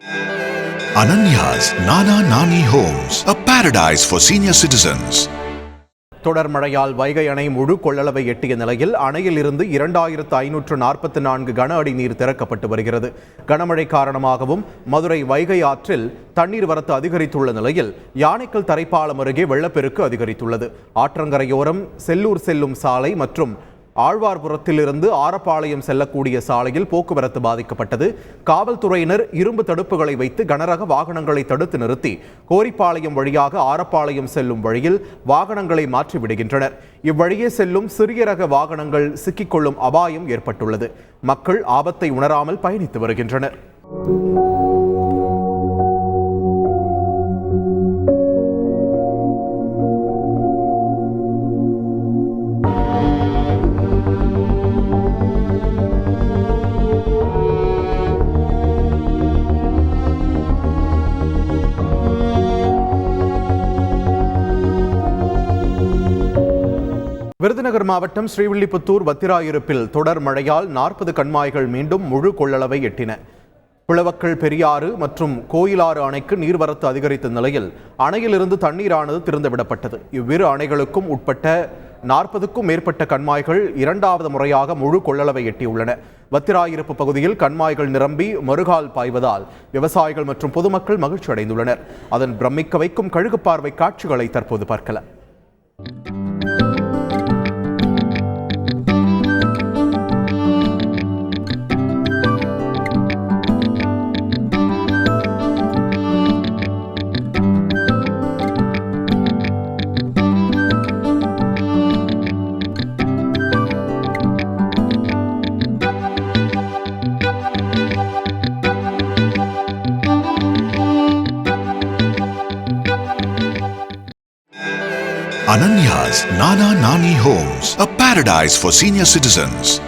Ananya's Nana Nani Homes, a paradise for senior citizens. தொடர் மழையால் வைகை அணை முழு கொள்ளளவை எட்டிய நிலையில் அணையில் இருந்து 2544 கன அடி நீர் திறக்கப்பட்டு வருகிறது. கனமழை காரணமாகவும் மதுரை வைகை ஆற்றில் தண்ணீர் வரத்து அதிகரித்துள்ள நிலையில் யானைக்கல் தரைப்பாலம் அருகே வெள்ளப்பெருக்கு அதிகரித்துள்ளது. ஆற்றங்கரையோரம் செல்லூர் செல்லும் சாலை மற்றும் ஆழ்வார்புரத்திலிருந்து ஆரப்பாளையம் செல்லக்கூடிய சாலையில் போக்குவரத்து பாதிக்கப்பட்டது. காவல்துறையினர் இரும்பு தடுப்புகளை வைத்து கனரக வாகனங்களை தடுத்து நிறுத்தி கோரிப்பாளையம் வழியாக ஆரப்பாளையம் செல்லும் வழியில் வாகனங்களை மாற்றிவிடுகின்றனர். இவ்வழியே செல்லும் சிறிய ரக வாகனங்கள் சிக்கிக்கொள்ளும் அபாயம் ஏற்பட்டுள்ளது. மக்கள் ஆபத்தை உணராமல் பயணித்து வருகின்றனர். விருதுநகர் மாவட்டம் ஸ்ரீவில்லிபுத்தூர் வத்திராயிருப்பில் தொடர் மழையால் 40 கண்மாய்கள் மீண்டும் முழு கொள்ளளவை எட்டின. புலவக்கல் பெரியாறு மற்றும் கோயிலாறு அணைக்கு நீர்வரத்து அதிகரித்த நிலையில் அணையிலிருந்து தண்ணீரானது திறந்துவிடப்பட்டது. இவ்விரு அணைகளுக்கும் உட்பட்ட 40க்கும் மேற்பட்ட கண்மாய்கள் இரண்டாவது முறையாக முழு கொள்ளளவை எட்டியுள்ளன. வத்திராயிருப்பு பகுதியில் கண்மாய்கள் நிரம்பி மறுகால் பாய்வதால் விவசாயிகள் மற்றும் பொதுமக்கள் மகிழ்ச்சி அடைந்துள்ளனர். அதன் பிரமிக்க வைக்கும் கழுகு பார்வை காட்சிகளை தற்போது பார்க்கலாம். Ananya's Nana Nani Homes, a paradise for senior citizens.